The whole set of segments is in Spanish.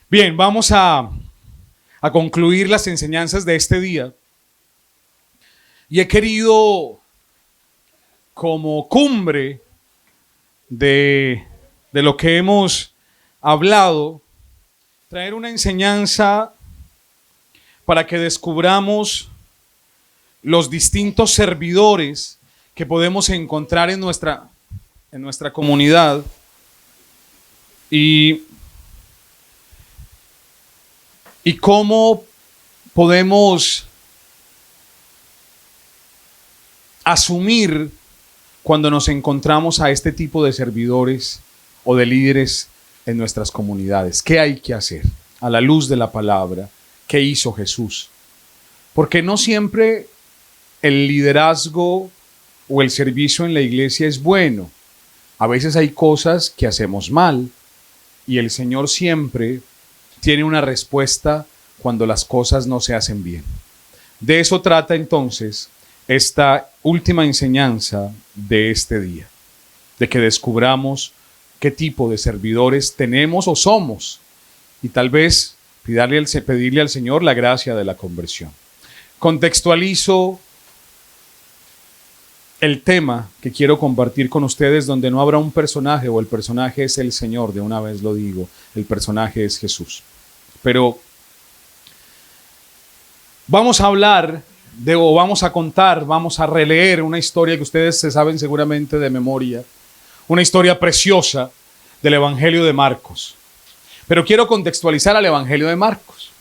Bien, vamos a concluir las enseñanzas de este día. Y he querido, como cumbre de lo que hemos hablado, traer una enseñanza para que descubramos los distintos servidores que podemos encontrar en nuestra comunidad y cómo podemos asumir cuando nos encontramos a este tipo de servidores o de líderes en nuestras comunidades. ¿Qué hay que hacer a la luz de la palabra? ¿Qué hizo Jesús? Porque no siempre el liderazgo o el servicio en la iglesia es bueno. A veces hay cosas que hacemos mal y el Señor siempre tiene una respuesta cuando las cosas no se hacen bien. De eso trata entonces esta última enseñanza de este día, de que descubramos qué tipo de servidores tenemos o somos y tal vez pedirle al Señor la gracia de la conversión. Contextualizo el tema que quiero compartir con ustedes, donde no habrá un personaje o el personaje es el Señor, de una vez lo digo, el personaje es Jesús. Pero vamos a hablar vamos a releer una historia que ustedes se saben seguramente de memoria, una historia preciosa del Evangelio de Marcos. Pero quiero contextualizar al Evangelio de Marcos.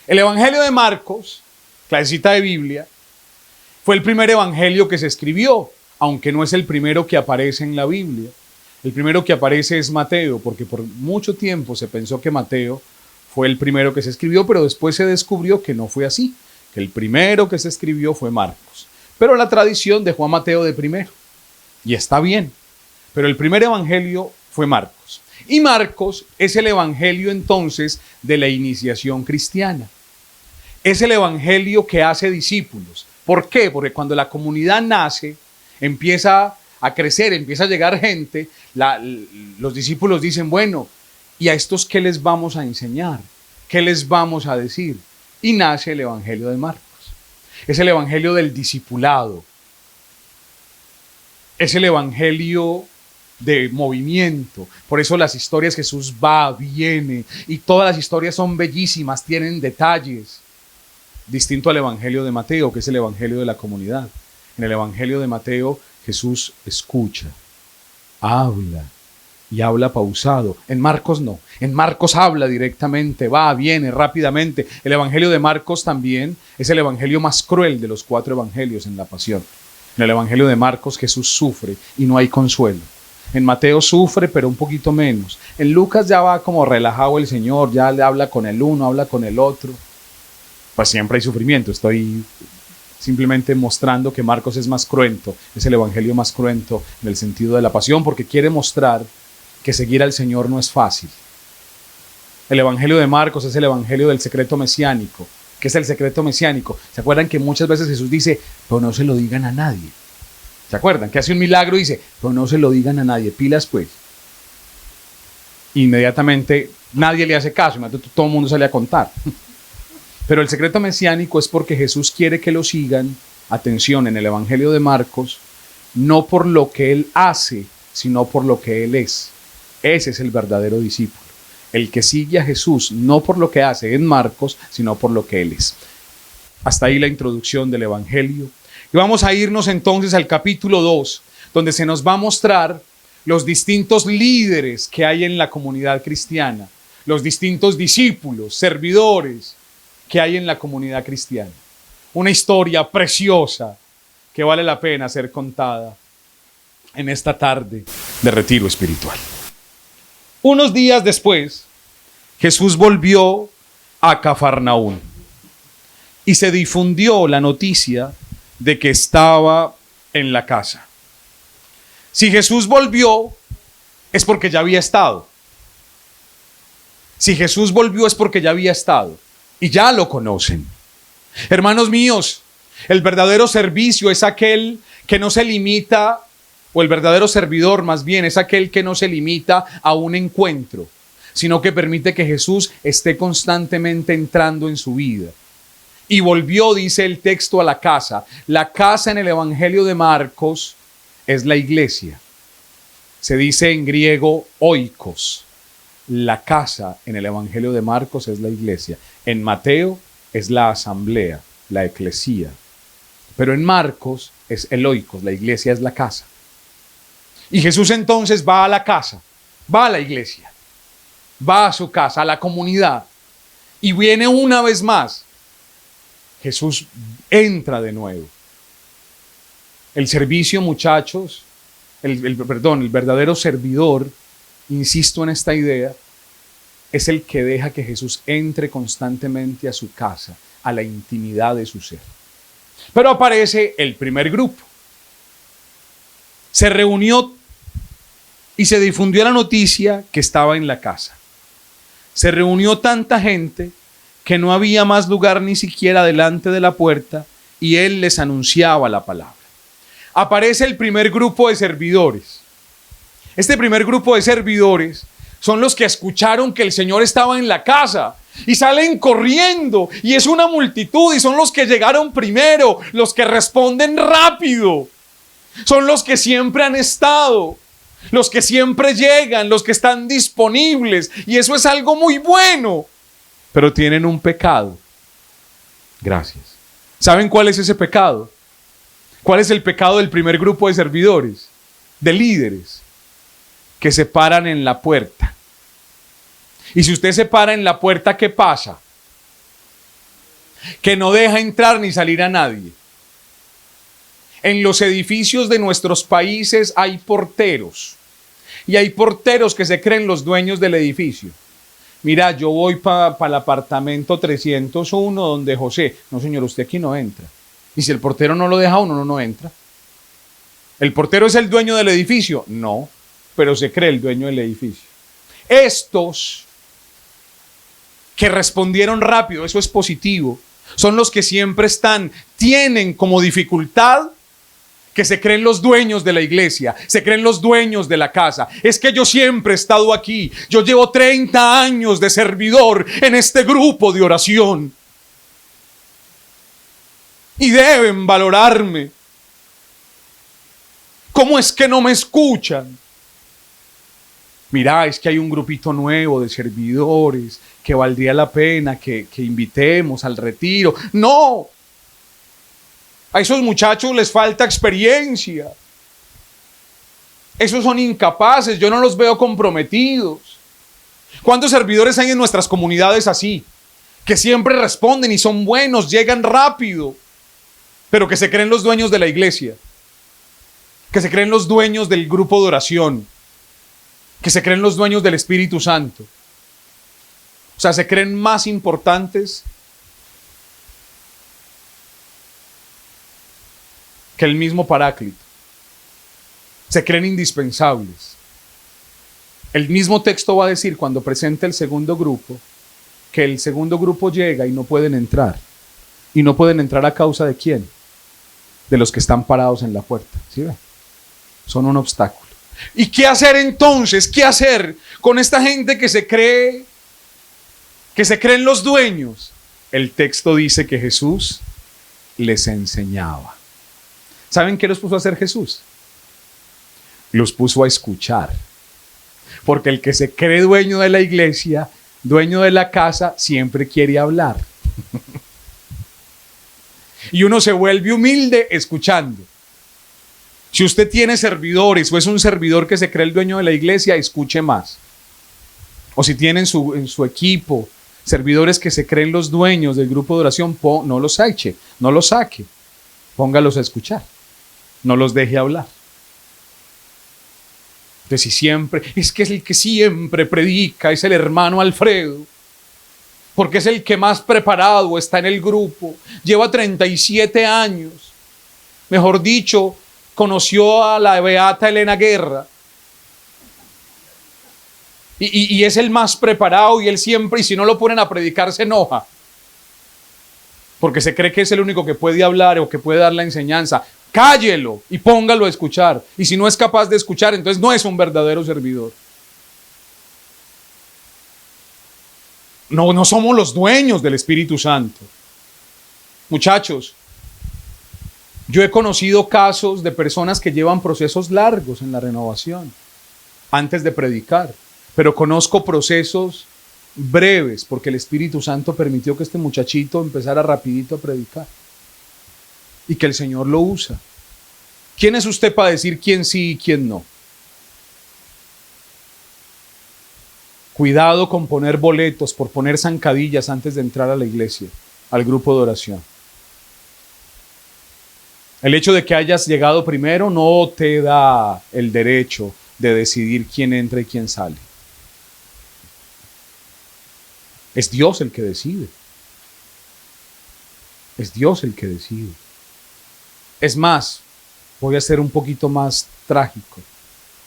El Evangelio de Marcos, clasicita de Biblia, fue el primer evangelio que se escribió, aunque no es el primero que aparece en la Biblia. El primero que aparece es Mateo, porque por mucho tiempo se pensó que Mateo fue el primero que se escribió, pero después se descubrió que no fue así, que el primero que se escribió fue Marcos. Pero la tradición dejó a Mateo de primero, y está bien, pero el primer evangelio fue Marcos. Y Marcos es el evangelio entonces de la iniciación cristiana. Es el evangelio que hace discípulos. ¿Por qué? Porque cuando la comunidad nace, empieza a crecer, empieza a llegar gente, los discípulos dicen, bueno, ¿y a estos qué les vamos a enseñar? ¿Qué les vamos a decir? Y nace el Evangelio de Marcos. Es el Evangelio del discipulado. Es el Evangelio de movimiento. Por eso las historias Jesús va, viene, y todas las historias son bellísimas, tienen detalles. Distinto al Evangelio de Mateo, que es el Evangelio de la comunidad. En el Evangelio de Mateo, Jesús escucha, habla y habla pausado. En Marcos no. En Marcos habla directamente, va, viene rápidamente. El Evangelio de Marcos también es el Evangelio más cruel de los 4 evangelios en la pasión. En el Evangelio de Marcos Jesús sufre y no hay consuelo. En Mateo sufre, pero un poquito menos. En Lucas ya va como relajado el Señor, ya le habla con el uno, habla con el otro. Pues siempre hay sufrimiento. Estoy simplemente mostrando que Marcos es más cruento, es el evangelio más cruento en el sentido de la pasión, porque quiere mostrar que seguir al Señor no es fácil. El evangelio de Marcos es el evangelio del secreto mesiánico. ¿Qué es el secreto mesiánico? ¿Se acuerdan que muchas veces Jesús dice, pero no se lo digan a nadie? ¿Se acuerdan? Que hace un milagro y dice, pero no se lo digan a nadie, pilas pues. Inmediatamente nadie le hace caso, todo el mundo sale a contar. Pero el secreto mesiánico es porque Jesús quiere que lo sigan, atención, en el Evangelio de Marcos, no por lo que Él hace, sino por lo que Él es. Ese es el verdadero discípulo. El que sigue a Jesús, no por lo que hace en Marcos, sino por lo que Él es. Hasta ahí la introducción del Evangelio. Y vamos a irnos entonces al capítulo 2, donde se nos va a mostrar los distintos líderes que hay en la comunidad cristiana, los distintos discípulos, servidores, que hay en la comunidad cristiana. Una historia preciosa que vale la pena ser contada en esta tarde de retiro espiritual. Unos días después, Jesús volvió a Cafarnaún y se difundió la noticia de que estaba en la casa. Si Jesús volvió, es porque ya había estado. Si Jesús volvió, es porque ya había estado. Y ya lo conocen. Hermanos míos, el verdadero servicio es aquel que no se limita, o el verdadero servidor más bien, es aquel que no se limita a un encuentro, sino que permite que Jesús esté constantemente entrando en su vida. Y volvió, dice el texto, a la casa. La casa en el Evangelio de Marcos es la iglesia. Se dice en griego oikos. La casa en el Evangelio de Marcos es la iglesia. En Mateo es la asamblea, la eclesía. Pero en Marcos es el oikos, la iglesia es la casa. Y Jesús entonces va a la casa, va a la iglesia, va a su casa, a la comunidad. Y viene una vez más. Jesús entra de nuevo. El servicio, muchachos, el verdadero servidor, insisto en esta idea, es el que deja que Jesús entre constantemente a su casa, a la intimidad de su ser. Pero aparece el primer grupo. Se reunió y se difundió la noticia que estaba en la casa. Se reunió tanta gente que no había más lugar ni siquiera delante de la puerta y él les anunciaba la palabra. Aparece el primer grupo de servidores. Este primer grupo de servidores son los que escucharon que el Señor estaba en la casa y salen corriendo y es una multitud y son los que llegaron primero, los que responden rápido. Son los que siempre han estado, los que siempre llegan, los que están disponibles y eso es algo muy bueno. Pero tienen un pecado. Gracias. ¿Saben cuál es ese pecado? ¿Cuál es el pecado del primer grupo de servidores? De líderes que se paran en la puerta. Y si usted se para en la puerta, ¿qué pasa? Que no deja entrar ni salir a nadie. En los edificios de nuestros países hay porteros. Y hay porteros que se creen los dueños del edificio. Mira, yo voy para el apartamento 301 donde José. No, señor, usted aquí no entra. Y si el portero no lo deja, uno no entra. ¿El portero es el dueño del edificio? No, pero se cree el dueño del edificio. Estos que respondieron rápido, eso es positivo, son los que siempre tienen como dificultad que se creen los dueños de la iglesia, se creen los dueños de la casa. Es que yo siempre he estado aquí, yo llevo 30 años de servidor en este grupo de oración. Y deben valorarme. ¿Cómo es que no me escuchan? Mira, es que hay un grupito nuevo de servidores que valdría la pena que invitemos al retiro. ¡No! A esos muchachos les falta experiencia. Esos son incapaces, yo no los veo comprometidos. ¿Cuántos servidores hay en nuestras comunidades así? Que siempre responden y son buenos, llegan rápido, pero que se creen los dueños de la iglesia, que se creen los dueños del grupo de oración, que se creen los dueños del Espíritu Santo. O sea, se creen más importantes que el mismo Paráclito. Se creen indispensables. El mismo texto va a decir cuando presenta el segundo grupo, que el segundo grupo llega y no pueden entrar. Y no pueden entrar a causa de ¿quién? De los que están parados en la puerta. ¿Sí ve? Son un obstáculo. ¿Y qué hacer entonces? ¿Qué hacer con esta gente que se creen los dueños? El texto dice que Jesús les enseñaba. ¿Saben qué los puso a hacer Jesús? Los puso a escuchar. Porque el que se cree dueño de la iglesia, dueño de la casa, siempre quiere hablar. Y uno se vuelve humilde escuchando. Si usted tiene servidores o es un servidor que se cree el dueño de la iglesia, escuche más. O si tiene en su equipo servidores que se creen los dueños del grupo de oración, no los eche, no los saque. Póngalos a escuchar. No los deje hablar. Entonces, si siempre, es que es el que siempre predica, es el hermano Alfredo, porque es el que más preparado está en el grupo, lleva 37 años, mejor dicho, conoció a la beata Elena Guerra, y es el más preparado y él siempre, y si no lo ponen a predicar se enoja, porque se cree que es el único que puede hablar o que puede dar la enseñanza. Cállelo y póngalo a escuchar. Y si no es capaz de escuchar, entonces no es un verdadero servidor. No, no somos los dueños del Espíritu Santo. Muchachos, yo he conocido casos de personas que llevan procesos largos en la renovación antes de predicar, pero conozco procesos breves porque el Espíritu Santo permitió que este muchachito empezara rapidito a predicar y que el Señor lo usa. ¿Quién es usted para decir quién sí y quién no? Cuidado con poner boletos, por poner zancadillas antes de entrar a la iglesia, al grupo de oración. El hecho de que hayas llegado primero no te da el derecho de decidir quién entra y quién sale. Es Dios el que decide. Es Dios el que decide. Es más, voy a ser un poquito más trágico.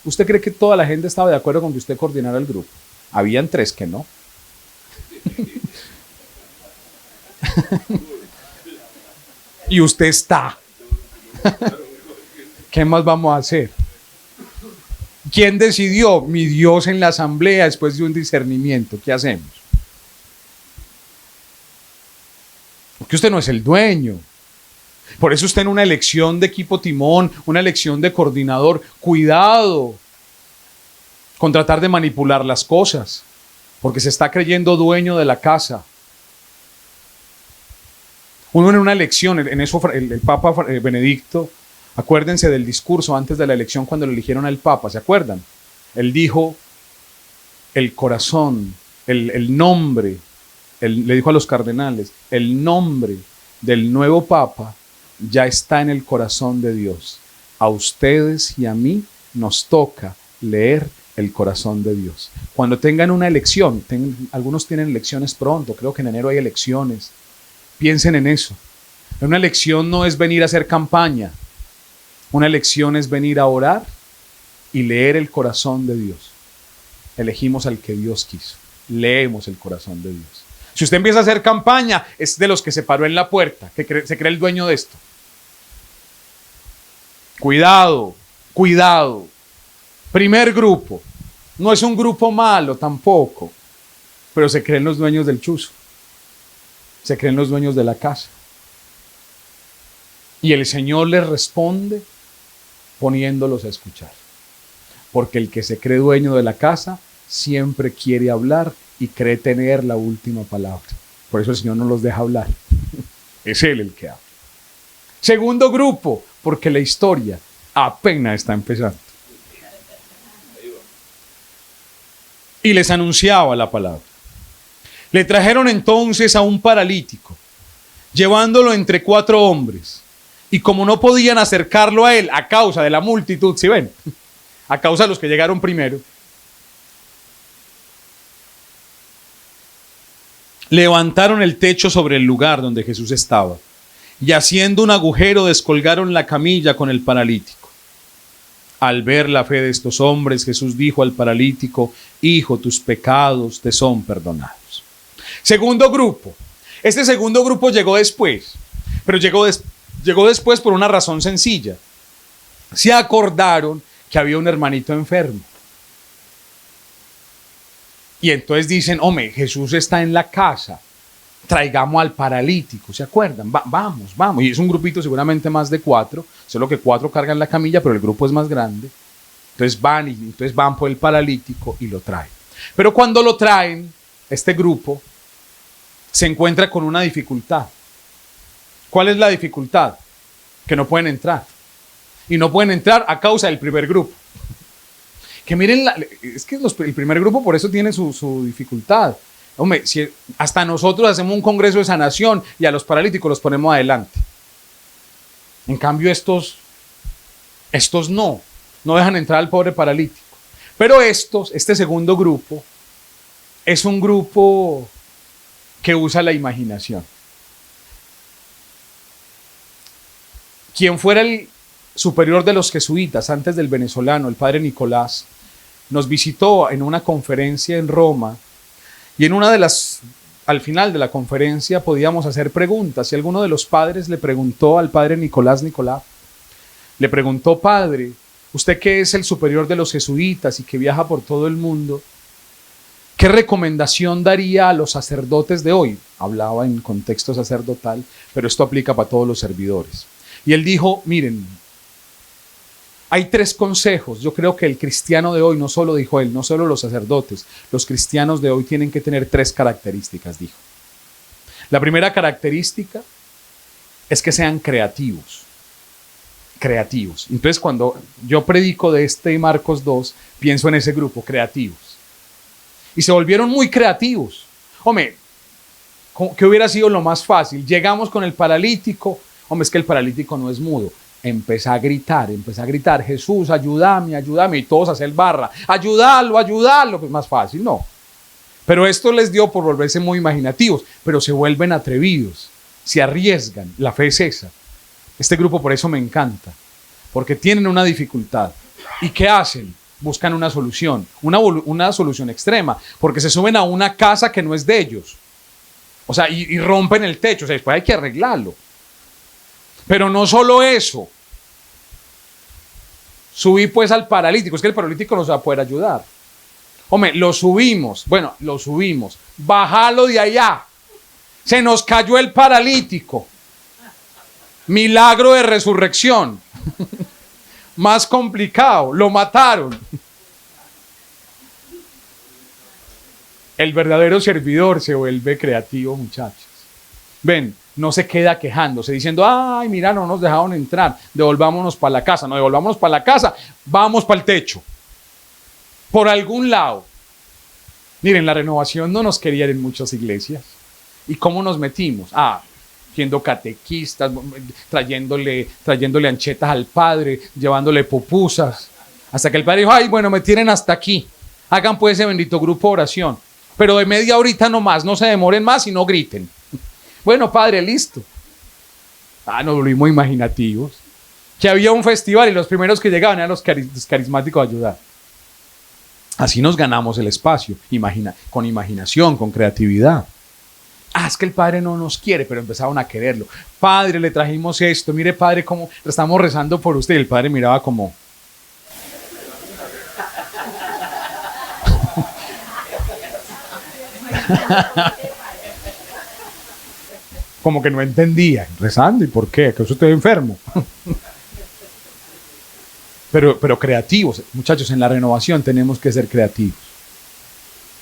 ¿Usted cree que toda la gente estaba de acuerdo con que usted coordinara el grupo? Habían 3 que no. Y usted está. ¿Qué más vamos a hacer? ¿Quién decidió? Mi Dios en la asamblea después de un discernimiento. ¿Qué hacemos? Porque usted no es el dueño. Por eso usted en una elección de equipo timón, una elección de coordinador, cuidado con tratar de manipular las cosas, porque se está creyendo dueño de la casa. Uno en una elección, en eso el Papa Benedicto, acuérdense del discurso antes de la elección cuando le eligieron al Papa, ¿se acuerdan? Él dijo, el corazón, el nombre, le dijo a los cardenales, el nombre del nuevo Papa ya está en el corazón de Dios. A ustedes y a mí nos toca leer el corazón de Dios. Cuando tengan una elección, algunos tienen elecciones pronto, creo que en enero hay elecciones. Piensen en eso. Una elección no es venir a hacer campaña. Una elección es venir a orar y leer el corazón de Dios. Elegimos al que Dios quiso. Leemos el corazón de Dios. Si usted empieza a hacer campaña, es de los que se paró en la puerta, que se cree el dueño de esto. Cuidado, cuidado. Primer grupo. No es un grupo malo tampoco, pero se creen los dueños del chuzo. Se creen los dueños de la casa. Y el Señor les responde poniéndolos a escuchar. Porque el que se cree dueño de la casa siempre quiere hablar y cree tener la última palabra. Por eso el Señor no los deja hablar. Es Él el que habla. Segundo grupo, porque la historia apenas está empezando. Y les anunciaba la palabra. Le trajeron entonces a un paralítico, llevándolo entre 4 hombres. Y como no podían acercarlo a él a causa de la multitud, ¿sí ven? A causa de los que llegaron primero, levantaron el techo sobre el lugar donde Jesús estaba y haciendo un agujero descolgaron la camilla con el paralítico. Al ver la fe de estos hombres, Jesús dijo al paralítico, hijo, tus pecados te son perdonados. Segundo grupo. Este segundo grupo llegó después, pero llegó después por una razón sencilla. Se acordaron que había un hermanito enfermo. Y entonces dicen, hombre, Jesús está en la casa, traigamos al paralítico, ¿se acuerdan? Vamos. Y es un grupito seguramente más de 4, solo que 4 cargan la camilla, pero el grupo es más grande. Entonces van por el paralítico y lo traen. Pero cuando lo traen, este grupo se encuentra con una dificultad. ¿Cuál es la dificultad? Que no pueden entrar. Y no pueden entrar a causa del primer grupo. Que miren, es que el primer grupo por eso tiene su dificultad. Hombre, si hasta nosotros hacemos un congreso de sanación y a los paralíticos los ponemos adelante. En cambio estos no dejan entrar al pobre paralítico. Pero este segundo grupo, es un grupo que usa la imaginación. Quien fuera el superior de los jesuitas antes del venezolano, el padre Nicolás, nos visitó en una conferencia en Roma y al final de la conferencia podíamos hacer preguntas y alguno de los padres le preguntó al padre Nicolás, le preguntó, padre, usted que es el superior de los jesuitas y que viaja por todo el mundo, ¿Qué recomendación daría a los sacerdotes de hoy? Hablaba en contexto sacerdotal, pero esto aplica para todos los servidores. Y él dijo, miren, hay 3 consejos. Yo creo que el cristiano de hoy, no solo dijo él, no solo los sacerdotes, los cristianos de hoy tienen que tener 3 características, dijo. La primera característica es que sean creativos. Creativos. Entonces, cuando yo predico de Marcos 2, pienso en ese grupo, creativos. Y se volvieron muy creativos. Hombre, ¿qué hubiera sido lo más fácil? Llegamos con el paralítico. Hombre, es que el paralítico no es mudo. Empecé a gritar, Jesús, ayúdame, ayúdame. Y todos a hacer barra, ayúdalo. Pues más fácil, no. Pero esto les dio por volverse muy imaginativos, pero se vuelven atrevidos, se arriesgan. La fe es esa. Este grupo por eso me encanta, porque tienen una dificultad. ¿Y qué hacen? Buscan una solución, una solución extrema, porque se suben a una casa que no es de ellos. O sea, y rompen el techo, o sea, después hay que arreglarlo. Pero no solo eso. Subí pues al paralítico, es que el paralítico nos va a poder ayudar. Hombre, lo subimos, bájalo de allá. Se nos cayó el paralítico. Milagro de resurrección. Más complicado, lo mataron. El verdadero servidor se vuelve creativo, muchachos. Ven, no se queda quejándose, diciendo, ay, mira, no nos dejaron entrar, devolvámonos para la casa. No, devolvámonos para la casa, vamos para el techo. Por algún lado. Miren, la renovación no nos querían en muchas iglesias. ¿Y cómo nos metimos? Siendo catequistas, trayéndole anchetas al padre, llevándole pupusas, hasta que el padre dijo, ay, bueno, me tienen hasta aquí, hagan pues ese bendito grupo de oración, pero de media horita nomás, no se demoren más y no griten. Bueno, padre, listo. Nos volvimos imaginativos, que había un festival y los primeros que llegaban eran los carismáticos a ayudar. Así nos ganamos el espacio, con imaginación, con creatividad. Es que el padre no nos quiere, pero empezaron a quererlo. Padre, le trajimos esto. Mire, padre, cómo estamos rezando por usted. Y el padre miraba como... como que no entendía. Rezando, ¿y por qué? ¿Que usted está enfermo? pero creativos. Muchachos, en la renovación tenemos que ser creativos.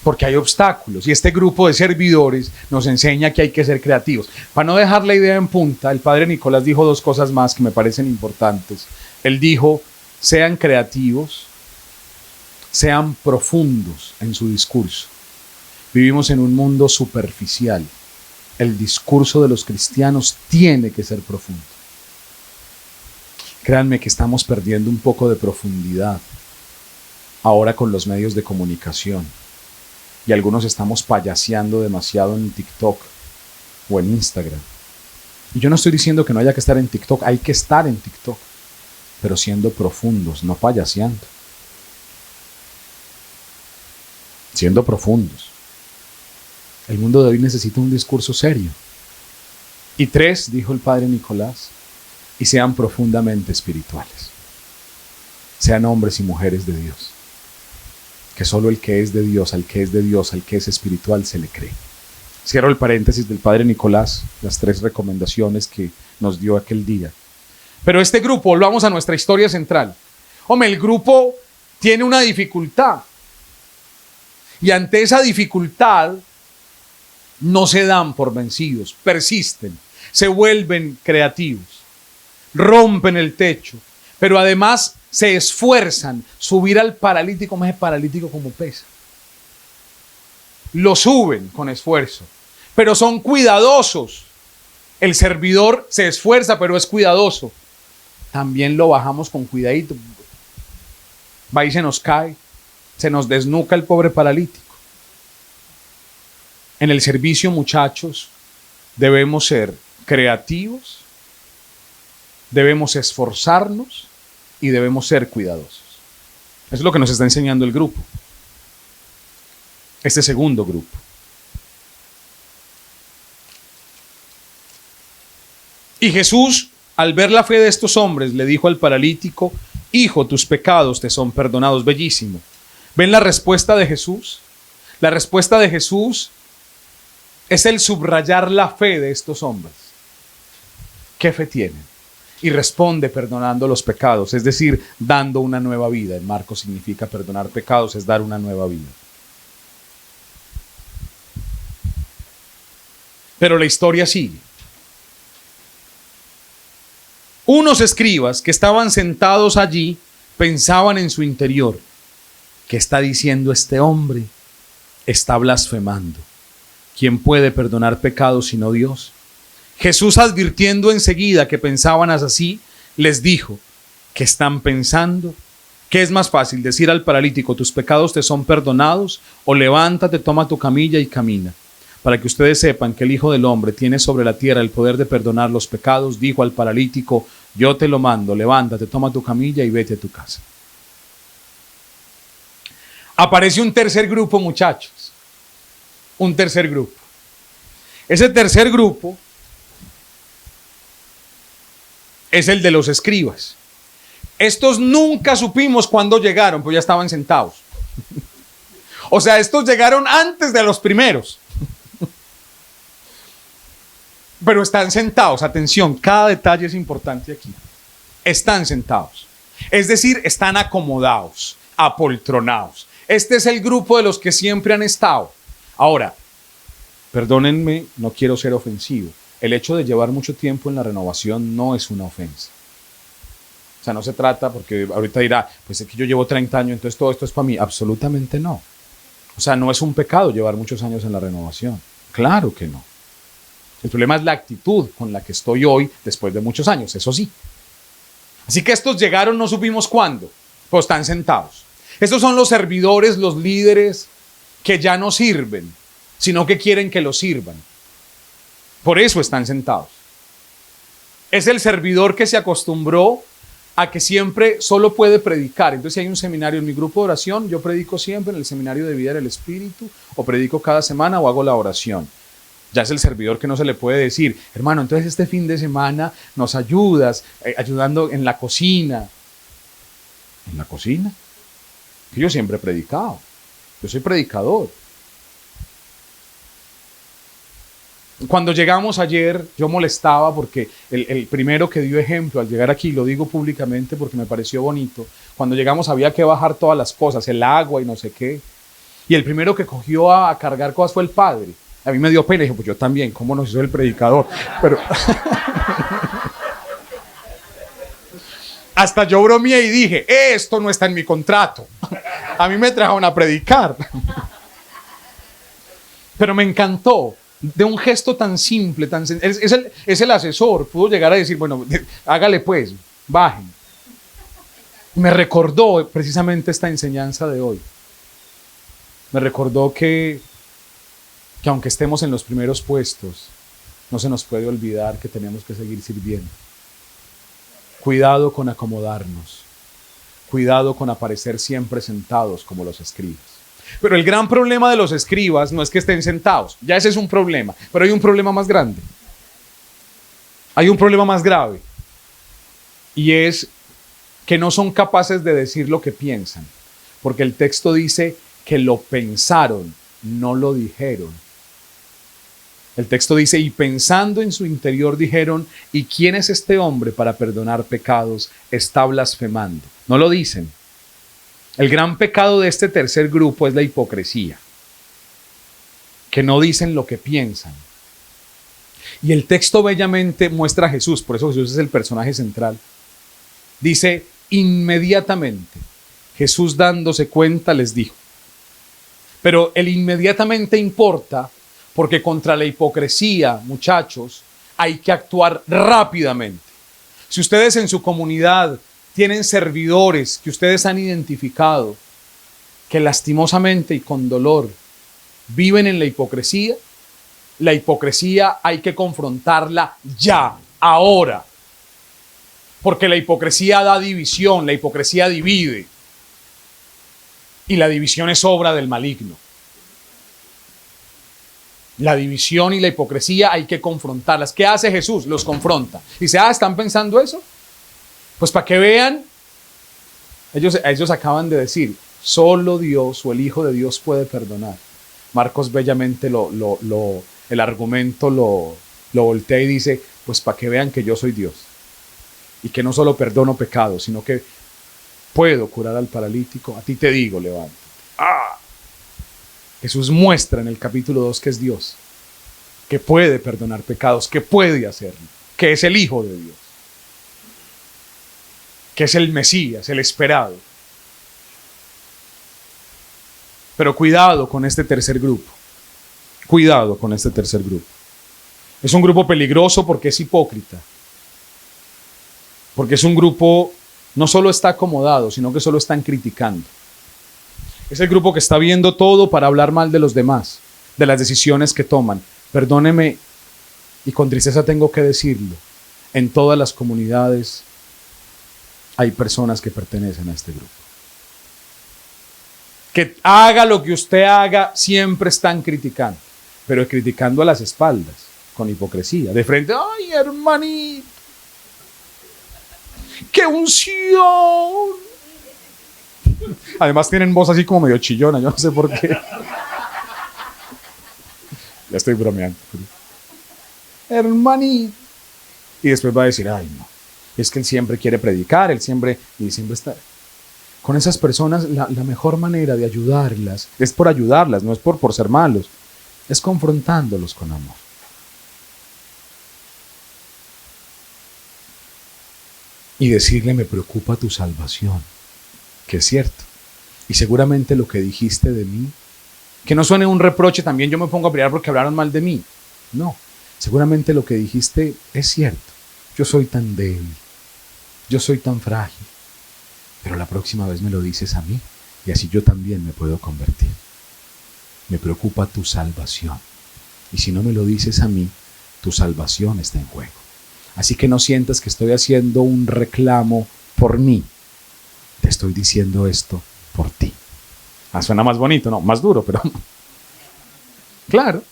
Porque hay obstáculos y este grupo de servidores nos enseña que hay que ser creativos. Para no dejar la idea en punta, el padre Nicolás dijo 2 cosas más que me parecen importantes. Él dijo, sean creativos, sean profundos en su discurso. Vivimos en un mundo superficial. El discurso de los cristianos tiene que ser profundo. Créanme que estamos perdiendo un poco de profundidad ahora con los medios de comunicación. Y algunos estamos payaseando demasiado en TikTok o en Instagram. Y yo no estoy diciendo que no haya que estar en TikTok, hay que estar en TikTok, pero siendo profundos, no payaseando. Siendo profundos. El mundo de hoy necesita un discurso serio. Y 3, dijo el padre Nicolás, y sean profundamente espirituales. Sean hombres y mujeres de Dios. Que solo el que es de Dios, al que es de Dios, al que es espiritual, se le cree. Cierro el paréntesis del padre Nicolás, las 3 recomendaciones que nos dio aquel día. Pero este grupo, volvamos a nuestra historia central. Hombre, el grupo tiene una dificultad. Y ante esa dificultad, no se dan por vencidos, persisten, se vuelven creativos, rompen el techo, pero además se esfuerzan subir al paralítico, más el paralítico como pesa. Lo suben con esfuerzo, pero son cuidadosos. El servidor se esfuerza, pero es cuidadoso. También lo bajamos con cuidadito. Va y se nos cae, se nos desnuca el pobre paralítico. En el servicio, muchachos, debemos ser creativos, debemos esforzarnos y debemos ser cuidadosos. Eso es lo que nos está enseñando el grupo. Este segundo grupo. Y Jesús, al ver la fe de estos hombres, le dijo al paralítico, hijo, tus pecados te son perdonados. Bellísimo. ¿Ven la respuesta de Jesús? La respuesta de Jesús es el subrayar la fe de estos hombres. ¿Qué fe tienen? Y responde perdonando los pecados, es decir, dando una nueva vida. En Marcos significa perdonar pecados, es dar una nueva vida. Pero la historia sigue. Unos escribas que estaban sentados allí pensaban en su interior: ¿qué está diciendo este hombre? Está blasfemando. ¿Quién puede perdonar pecados sino Dios? Jesús, advirtiendo enseguida que pensaban así, les dijo: ¿qué están pensando? ¿Qué es más fácil, decir al paralítico: tus pecados te son perdonados, o levántate, toma tu camilla y camina? Para que ustedes sepan que el Hijo del Hombre tiene sobre la tierra el poder de perdonar los pecados, dijo al paralítico: yo te lo mando, levántate, toma tu camilla y vete a tu casa. Aparece un tercer grupo, muchachos. Un tercer grupo. Ese tercer grupo es el de los escribas. Estos nunca supimos cuándo llegaron, pues ya estaban sentados. O sea, estos llegaron antes de los primeros. Pero están sentados, atención, cada detalle es importante aquí. Están sentados. Es decir, están acomodados, apoltronados. Este es el grupo de los que siempre han estado. Ahora, perdónenme, no quiero ser ofensivo. El hecho de llevar mucho tiempo en la renovación no es una ofensa. O sea, no se trata, porque ahorita dirá, pues es que yo llevo 30 años, entonces todo esto es para mí. Absolutamente no. O sea, no es un pecado llevar muchos años en la renovación. Claro que no. El problema es la actitud con la que estoy hoy después de muchos años, eso sí. Así que estos llegaron, no supimos cuándo, pues están sentados. Estos son los servidores, los líderes que ya no sirven, sino que quieren que los sirvan. Por eso están sentados. Es el servidor que se acostumbró a que siempre solo puede predicar. Entonces, si hay un seminario en mi grupo de oración, yo predico siempre en el seminario de vida del Espíritu, o predico cada semana, o hago la oración. Ya es el servidor que no se le puede decir: hermano, entonces este fin de semana nos ayudas, ayudando en la cocina. ¿En la cocina? Que yo siempre he predicado. Yo soy predicador. Cuando llegamos ayer, yo molestaba porque el primero que dio ejemplo al llegar aquí, lo digo públicamente porque me pareció bonito, cuando llegamos había que bajar todas las cosas, el agua y no sé qué. Y el primero que cogió a cargar cosas fue el padre. A mí me dio pena y dije: pues yo también, ¿cómo no soy el predicador? Pero hasta yo bromeé y dije: esto no está en mi contrato. A mí me trajeron a predicar. Pero me encantó, de un gesto tan simple, es el asesor, pudo llegar a decir: bueno, hágale pues, bajen. Me recordó precisamente esta enseñanza de hoy. Me recordó que aunque estemos en los primeros puestos, no se nos puede olvidar que tenemos que seguir sirviendo. Cuidado con acomodarnos. Cuidado con aparecer siempre sentados como los escribas. Pero el gran problema de los escribas no es que estén sentados. Ya ese es un problema. Pero hay un problema más grande. Hay un problema más grave. Y es que no son capaces de decir lo que piensan. Porque el texto dice que lo pensaron, no lo dijeron. El texto dice: y pensando en su interior dijeron: ¿y quién es este hombre para perdonar pecados? Está blasfemando. No lo dicen. El gran pecado de este tercer grupo es la hipocresía, que no dicen lo que piensan. Y el texto bellamente muestra a Jesús, por eso Jesús es el personaje central. Dice: inmediatamente, Jesús dándose cuenta les dijo. Pero el inmediatamente importa, porque contra la hipocresía, muchachos, hay que actuar rápidamente. Si ustedes en su comunidad tienen servidores que ustedes han identificado, que lastimosamente y con dolor viven en la hipocresía hay que confrontarla ya, ahora. Porque la hipocresía da división, la hipocresía divide. Y la división es obra del maligno. La división y la hipocresía hay que confrontarlas. ¿Qué hace Jesús? Los confronta. Dice: ¿están pensando eso? Pues para que vean, ellos acaban de decir: solo Dios o el Hijo de Dios puede perdonar. Marcos bellamente el argumento lo voltea y dice, pues para que vean que yo soy Dios y que no solo perdono pecados, sino que puedo curar al paralítico. A ti te digo, levántate. ¡Ah! Jesús muestra en el capítulo 2 que es Dios, que puede perdonar pecados, que puede hacerlo, que es el Hijo de Dios, que es el Mesías, el esperado. Pero cuidado con este tercer grupo. Cuidado con este tercer grupo. Es un grupo peligroso porque es hipócrita. Porque es un grupo, no solo está acomodado, sino que solo están criticando. Es el grupo que está viendo todo para hablar mal de los demás, de las decisiones que toman. Perdóneme, y con tristeza tengo que decirlo, en todas las comunidades hay personas que pertenecen a este grupo. Que haga lo que usted haga, siempre están criticando, pero criticando a las espaldas, con hipocresía. De frente, ¡ay, hermanito! ¡Qué unción! Además tienen voz así como medio chillona, yo no sé por qué. Ya estoy bromeando. Hermanito. Y después va a decir, ay, no, es que él siempre quiere predicar, él siempre está... Con esas personas, la mejor manera de ayudarlas es por ayudarlas, no es por ser malos, es confrontándolos con amor. Y decirle, me preocupa tu salvación, que es cierto. Y seguramente lo que dijiste de mí, que no suene un reproche, también yo me pongo a pelear porque hablaron mal de mí. No, seguramente lo que dijiste es cierto. Yo soy tan débil, yo soy tan frágil. Pero la próxima vez me lo dices a mí y así yo también me puedo convertir. Me preocupa tu salvación. Y si no me lo dices a mí, tu salvación está en juego. Así que no sientas que estoy haciendo un reclamo por mí. Te estoy diciendo esto por ti. Suena más bonito, no, más duro, pero... Claro.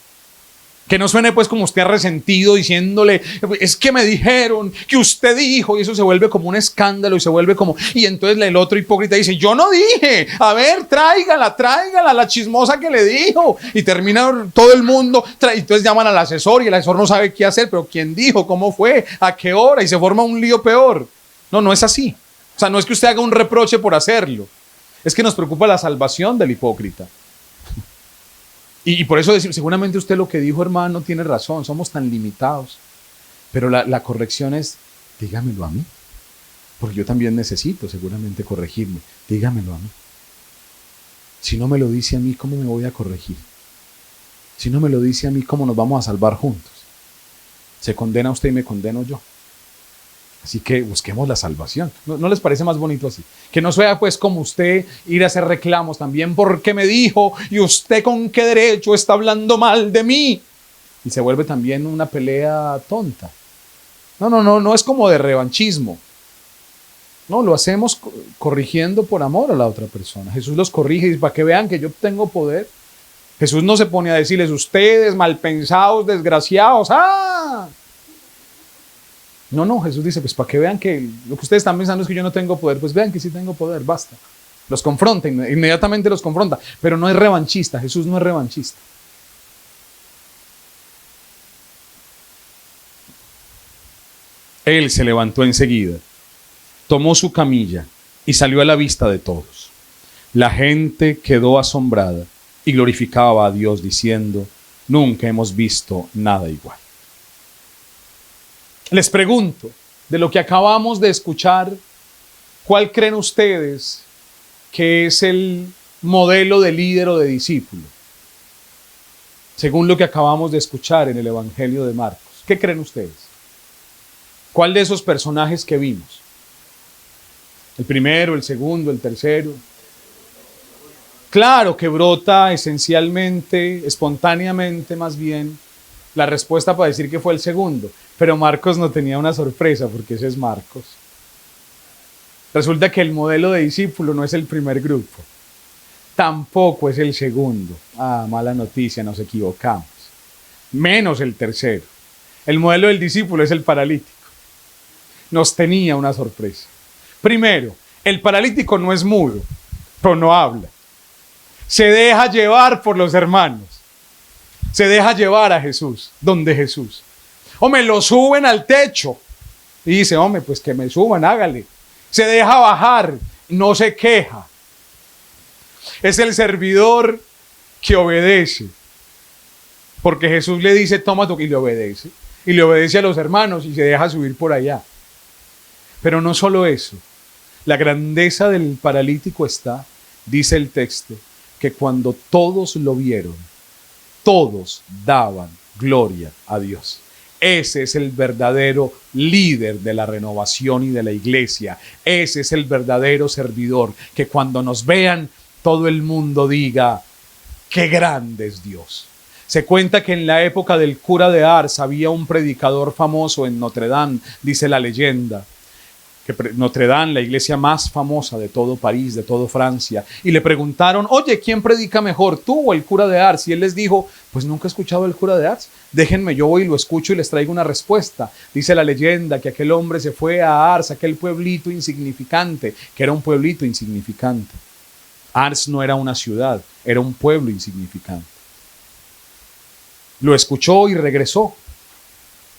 Que no suene pues como usted ha resentido diciéndole, es que me dijeron que usted dijo, y eso se vuelve como un escándalo y se vuelve como, y entonces el otro hipócrita dice, yo no dije, a ver, tráigala, la chismosa que le dijo, y termina todo el mundo, entonces llaman al asesor y el asesor no sabe qué hacer, pero quién dijo, cómo fue, a qué hora, y se forma un lío peor. No, no es así. O sea, no es que usted haga un reproche por hacerlo, es que nos preocupa la salvación del hipócrita. Y por eso decir, seguramente usted lo que dijo, hermano, tiene razón, somos tan limitados. Pero la corrección es, dígamelo a mí. Porque yo también necesito seguramente corregirme. Dígamelo a mí. Si no me lo dice a mí, ¿cómo me voy a corregir? Si no me lo dice a mí, ¿cómo nos vamos a salvar juntos? Se condena usted y me condeno yo. Así que busquemos la salvación. ¿No les parece más bonito así? Que no sea pues como usted ir a hacer reclamos también porque me dijo y usted con qué derecho está hablando mal de mí. Y se vuelve también una pelea tonta. No es como de revanchismo. No, lo hacemos corrigiendo por amor a la otra persona. Jesús los corrige y dice, para que vean que yo tengo poder. Jesús no se pone a decirles, ustedes malpensados, desgraciados, ¡ah! No, Jesús dice, pues para que vean que lo que ustedes están pensando es que yo no tengo poder, pues vean que sí tengo poder, basta. Los confronta, inmediatamente los confronta, pero no es revanchista, Jesús no es revanchista. Él se levantó enseguida, tomó su camilla y salió a la vista de todos. La gente quedó asombrada y glorificaba a Dios diciendo, nunca hemos visto nada igual. Les pregunto, de lo que acabamos de escuchar, ¿cuál creen ustedes que es el modelo de líder o de discípulo? Según lo que acabamos de escuchar en el Evangelio de Marcos. ¿Qué creen ustedes? ¿Cuál de esos personajes que vimos? ¿El primero, el segundo, el tercero? Claro que brota esencialmente, espontáneamente más bien, la respuesta para decir que fue el segundo. Pero Marcos no tenía una sorpresa porque ese es Marcos. Resulta que el modelo de discípulo no es el primer grupo. Tampoco es el segundo. Mala noticia, nos equivocamos. Menos el tercero. El modelo del discípulo es el paralítico. Nos tenía una sorpresa. Primero, el paralítico no es mudo, pero no habla. Se deja llevar por los hermanos. Se deja llevar a Jesús, donde Jesús. O me lo suben al techo. Y dice, hombre, pues que me suban, hágale. Se deja bajar, no se queja. Es el servidor que obedece. Porque Jesús le dice, toma tu, y le obedece. Y le obedece a los hermanos y se deja subir por allá. Pero no solo eso. La grandeza del paralítico está, dice el texto, que cuando todos lo vieron, todos daban gloria a Dios. Ese es el verdadero líder de la renovación y de la iglesia. Ese es el verdadero servidor, que cuando nos vean, todo el mundo diga, qué grande es Dios. Se cuenta que en la época del cura de Ars había un predicador famoso en Notre Dame, dice la leyenda, que Notre Dame, la iglesia más famosa de todo París, de todo Francia, y le preguntaron, oye, ¿quién predica mejor, tú o el cura de Ars? Y él les dijo, pues nunca he escuchado al cura de Ars, déjenme, yo voy y lo escucho y les traigo una respuesta. Dice la leyenda que aquel hombre se fue a Ars, aquel pueblito insignificante, que era un pueblito insignificante. Ars no era una ciudad, era un pueblo insignificante. Lo escuchó y regresó.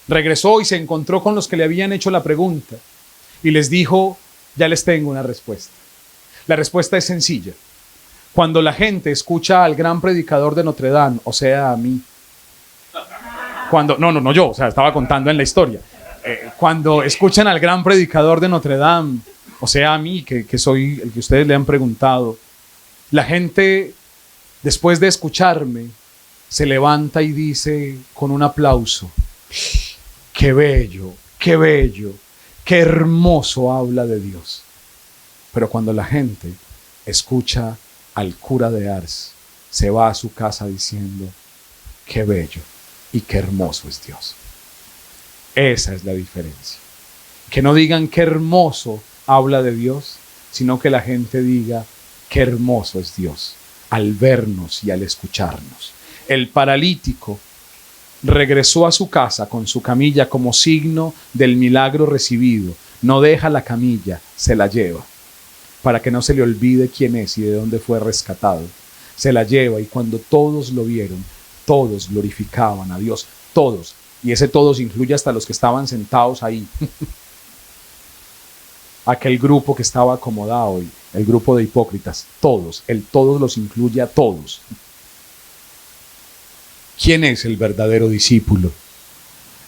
Regresó y se encontró con los que le habían hecho la pregunta. Y les dijo, ya les tengo una respuesta. La respuesta es sencilla. Cuando la gente escucha al gran predicador de Notre Dame, o sea, a mí, no yo, o sea, estaba contando en la historia. Cuando escuchan al gran predicador de Notre Dame, o sea, a mí, que soy el que ustedes le han preguntado, la gente, después de escucharme, se levanta y dice con un aplauso, qué bello, qué bello. Qué hermoso habla de Dios. Pero cuando la gente escucha al cura de Ars, se va a su casa diciendo, qué bello y qué hermoso es Dios. Esa es la diferencia. Que no digan qué hermoso habla de Dios, sino que la gente diga, qué hermoso es Dios, al vernos y al escucharnos. El paralítico regresó a su casa con su camilla como signo del milagro recibido. No deja la camilla, se la lleva, para que no se le olvide quién es y de dónde fue rescatado. Se la lleva y cuando todos lo vieron, todos glorificaban a Dios, todos. Y ese todos incluye hasta los que estaban sentados ahí. Aquel grupo que estaba acomodado, el grupo de hipócritas, todos. El todos los incluye a todos. ¿Quién es el verdadero discípulo?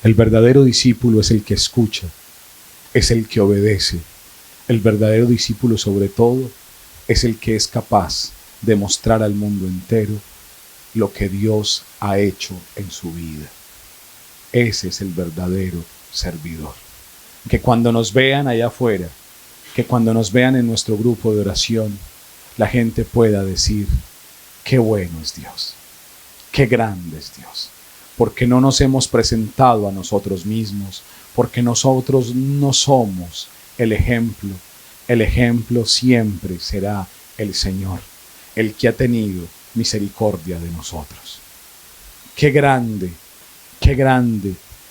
El verdadero discípulo es el que escucha, es el que obedece. El verdadero discípulo, sobre todo, es el que es capaz de mostrar al mundo entero lo que Dios ha hecho en su vida. Ese es el verdadero servidor. Que cuando nos vean allá afuera, que cuando nos vean en nuestro grupo de oración, la gente pueda decir, qué bueno es Dios. Qué grande es Dios, porque no nos hemos presentado a nosotros mismos, porque nosotros no somos el ejemplo siempre será el Señor, el que ha tenido misericordia de nosotros. Qué grande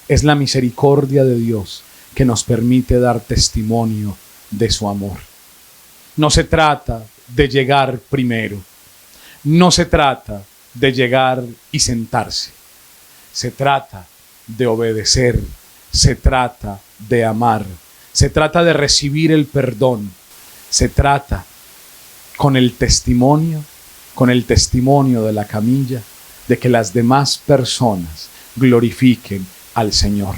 es la misericordia de Dios que nos permite dar testimonio de su amor. No se trata de llegar primero, no se trata de llegar y sentarse. Se trata de obedecer, se trata de amar, se trata de recibir el perdón, se trata con el testimonio de la camilla, de que las demás personas glorifiquen al Señor.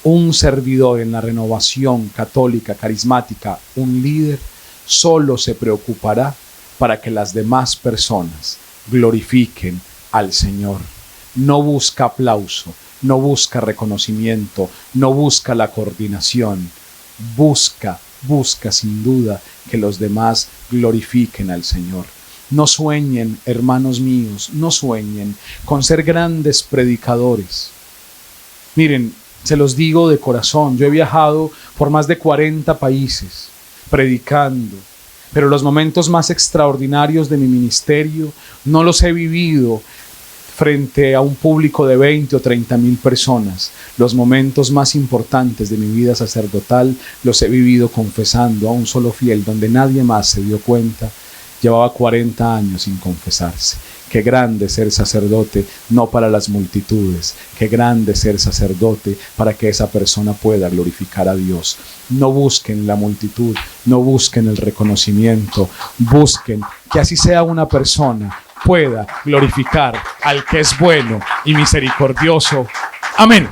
Un servidor en la renovación católica, carismática, un líder, solo se preocupará para que las demás personas glorifiquen al Señor. No busca aplauso, no busca reconocimiento, no busca la coordinación. Busca sin duda que los demás glorifiquen al Señor. No sueñen, hermanos míos, no sueñen con ser grandes predicadores. Miren, se los digo de corazón, yo he viajado por más de 40 países predicando. Pero los momentos más extraordinarios de mi ministerio no los he vivido frente a un público de 20 o 30,000 personas. Los momentos más importantes de mi vida sacerdotal los he vivido confesando a un solo fiel, donde nadie más se dio cuenta llevaba 40 años sin confesarse. Qué grande ser sacerdote, no para las multitudes. Qué grande ser sacerdote para que esa persona pueda glorificar a Dios. No busquen la multitud, no busquen el reconocimiento, busquen que así sea una persona pueda glorificar al que es bueno y misericordioso. Amén.